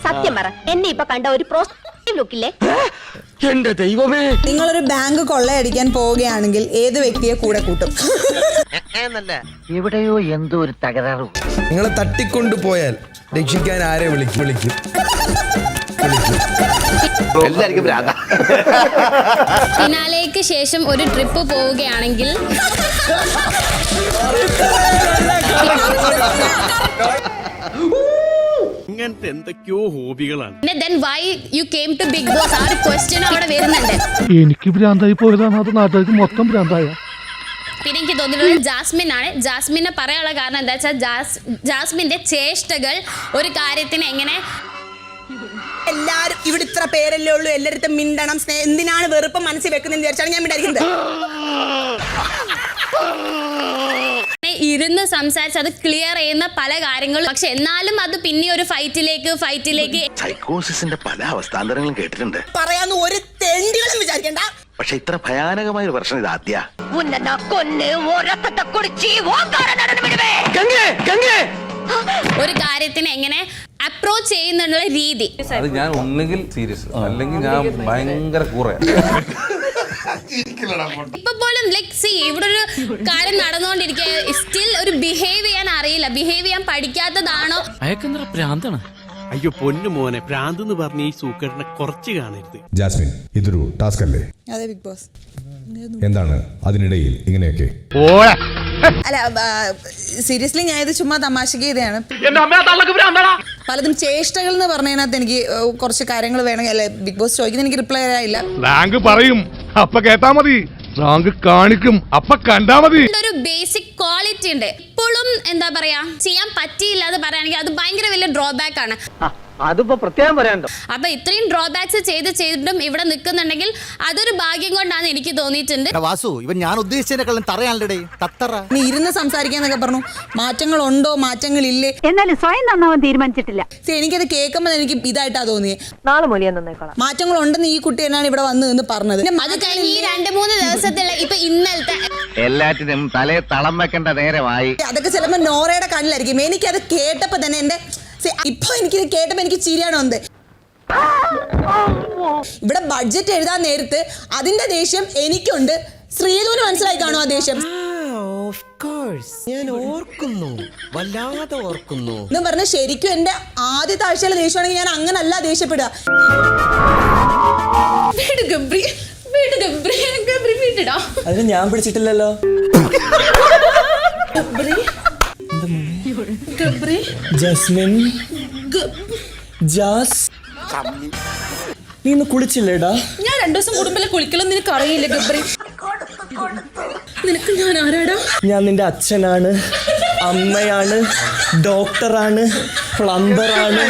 സത്യം പറ, എന്നെ ഇപ്പൊ കണ്ട ഒരു ലുക്കില്ലേ? എന്റെ ദൈവമേ, നിങ്ങളൊരു ബാങ്ക് കൊള്ളയടിക്കാൻ പോവുകയാണെങ്കിൽ ഏത് വ്യക്തിയെ കൂടെ കൂട്ടും? എവിടെയോ എന്തോ ഒരു തകരാറ്. നിങ്ങളെ തട്ടിക്കൊണ്ടു പോയാൽ രക്ഷിക്കാൻ ആരെ വിളിക്കും? എല്ലാവർക്കും ഭ്രാന്താ. ഫിനാലേക്ക് ശേഷം ഒരു ട്രിപ്പ് പോവുകയാണെങ്കിൽ ഇങ്ങനത്തെ എന്തൊക്കെയോ ഹോബികളാണ്. then why you came to Bigg Boss? ആ ഒരു ക്വസ്റ്റ്യൻ അവിടെ വരുന്നുണ്ട്. എനിക്ക് ഭ്രാന്തായി പോയതാണ്, അത് നാട്ടുകാർക്ക് മൊത്തം ഭ്രാന്തായ. പിന്നെ എനിക്ക് തോന്നിയിട്ടുള്ളത് ജാസ്മിൻ ആണ്. ജാസ്മിനെ പറയാനുള്ള കാരണം എന്താ വെച്ചാൽ ജാസ്മിന്റെ ചേഷ്ടകൾ ഒരു കാര്യത്തിന് എങ്ങനെ എല്ലാരും ഇവിടെ ഇത്ര പേരല്ലേ ഉള്ളൂ, എല്ലായിടത്തും മിണ്ടണം, എന്തിനാണ് വെറുപ്പ് മനസ്സിൽ വെക്കുന്നതെന്ന് വിചാരിച്ചാണ് ഞാൻ മിണ്ടായിരിക്കുന്നത്. ഇരുന്ന് സംസാരിച്ച് അത് ക്ലിയർ ചെയ്യുന്ന പല കാര്യങ്ങളും, പക്ഷെ എന്നാലും അത് പിന്നെ ഒരു ഫൈറ്റിലേക്ക് സൈക്കോസിന്റെ പല അവസ്ഥാന്തരങ്ങളും കേട്ടിട്ടുണ്ട്. പറയാന്ന് ഒരു തെണ്ടികളും വിചാരിക്കണ്ട. പക്ഷെ ഇത്ര ഭയാനകമായ ഒരു പ്രശ്നം ഇത് ആദ്യ. ഒരു കാര്യത്തിന് എങ്ങനെ അപ്രോച്ച് ചെയ്യുന്നുള്ള രീതി. അത് ഞാൻ ഒന്നുകിൽ സീരിയസ് അല്ലെങ്കിൽ ഞാൻ ഭയങ്കര കൂറയാണ്. ഇപ്പൊ പോലും ഇവിടെ ഒരു കാര്യം നടന്നുകൊണ്ടിരിക്കുക, സ്റ്റിൽ ഒരു ബിഹേവ് ചെയ്യാൻ അറിയില്ല, ബിഹേവ് ചെയ്യാൻ പഠിക്കാത്തതാണോ? അയക്കെന്തറ പ്രാന്താണ്. അയ്യോ പൊന്നു മോനെ, പ്രാന്ത് എന്ന് പറഞ്ഞ ഈ സൂക്കറിനെ കുറച്ച് കാണരുത്. ജാസ്മിൻ, ഇതൊരു ടാസ്ക് അല്ലേ? അതെ ബിഗ് ബോസ്. എന്താണ് അതിനിടയിൽ ഇങ്ങനെയൊക്കെ? അല്ല സീരിയസ്ലി ഞാൻ ഇത് ചുമ്മാ തമാശക്ക് ചെയ്തതാണ്. പലതും ചേഷ്ടകൾ എന്ന് പറഞ്ഞതിനകത്ത് എനിക്ക് കുറച്ച് കാര്യങ്ങൾ വേണമെങ്കിൽ അല്ലെ ബിഗ് ബോസ് ചോദിക്കുന്നത് എനിക്ക് റിപ്ലൈ തരാനില്ല. റാങ്ക് പറയും അപ്പൊ കേട്ടാ മതി, റാങ്ക് കാണിക്കും അപ്പൊ കണ്ടാ മതി. ഒരു ബേസിക് ക്വാളിറ്റി ഉണ്ട്. ഇപ്പോഴും എന്താ പറയാ ചെയ്യാൻ പറ്റിയില്ല എന്ന് പറയുകയാണെങ്കിൽ അത് ഭയങ്കര വലിയ ഡ്രോബാക്ക് ആണ്. അതിപ്പോ പ്രത്യേകം പറയാനുണ്ടോ? അപ്പൊ ഇത്രയും ഡ്രോബാക്സ് ചെയ്തിട്ടും ഇവിടെ നിൽക്കുന്നുണ്ടെങ്കിൽ അതൊരു ഭാഗ്യം കൊണ്ടാണ് എനിക്ക് തോന്നിയിട്ടുണ്ട്. വാസു, ഇവൻ ഞാൻ ഉദ്ദേശിച്ചതിനെക്കാളും തറയാണല്ലേ തത്തറ. നീ ഇരുന്ന് സംസാരിക്കാന്നൊക്കെ പറഞ്ഞു, മാറ്റങ്ങൾ ഉണ്ടോ മാറ്റങ്ങളില്ലേ എന്നാലും സ്വയം നന്നാവാൻ തീരുമാനിച്ചിട്ടില്ല. എനിക്കത് കേൾക്കുമ്പോൾ എനിക്ക് ഇതായിട്ടാ തോന്നിയത്. നാളെ മൊഴിയാൻ നന്നേക്കോളാം. മാറ്റങ്ങൾ ഉണ്ടെന്ന് ഈ കുട്ടി എന്നാണ് ഇവിടെ വന്ന് എന്ന് പറഞ്ഞത്. അത് കഴിഞ്ഞ് ഈ 2-3 ദിവസത്തിലുള്ള ഇപ്പൊ ഇന്നലത്തെ എല്ലാറ്റിനും തലേ തളം വെക്കേണ്ട നേരമായി. അതൊക്കെ ചിലപ്പോ നോറയുടെ കണ്ണിലായിരിക്കും. എനിക്കത് കേട്ടപ്പോ തന്നെ എന്റെ ഇപ്പൊ എനിക്കിത് കേട്ടപ്പോ എനിക്ക് ചിരിയാണ് വന്നത്. ഇവിടെ ബഡ്ജറ്റ് എഴുതാൻ നേരത്ത് അതിന്റെ ദേഷ്യം എനിക്കുണ്ട്. ശ്രീധുവിന് മനസ്സിലായി കാണും ആ ദേഷ്യം. ഞാൻ ഓർക്കുന്നു, വല്ലാതെ ഓർക്കുന്നു എന്ന് പറഞ്ഞ ശരിക്കും എന്റെ ആദ്യത്തെ ആഴ്ചയിലെ ദേഷ്യമാണെങ്കിൽ ഞാൻ അങ്ങനല്ല ദേഷ്യപ്പെടുക. അതിന് ഞാൻ പിടിച്ചിട്ടില്ലല്ലോ. ജസ്മിൻ, നീ ഇന്ന് കുളിച്ചില്ലേടാ? ഞാൻ 2 ദിവസം കൂടുമ്പോ കുളിക്കലൊന്നും നിനക്ക് അറിയില്ല ഗബ്രി. നിനക്ക് ഞാൻ ആരാടാ? ഞാൻ നിന്റെ അച്ഛനാണ്, അമ്മയാണ്, ഡോക്ടറാണ്, പ്ലംബറാണ്.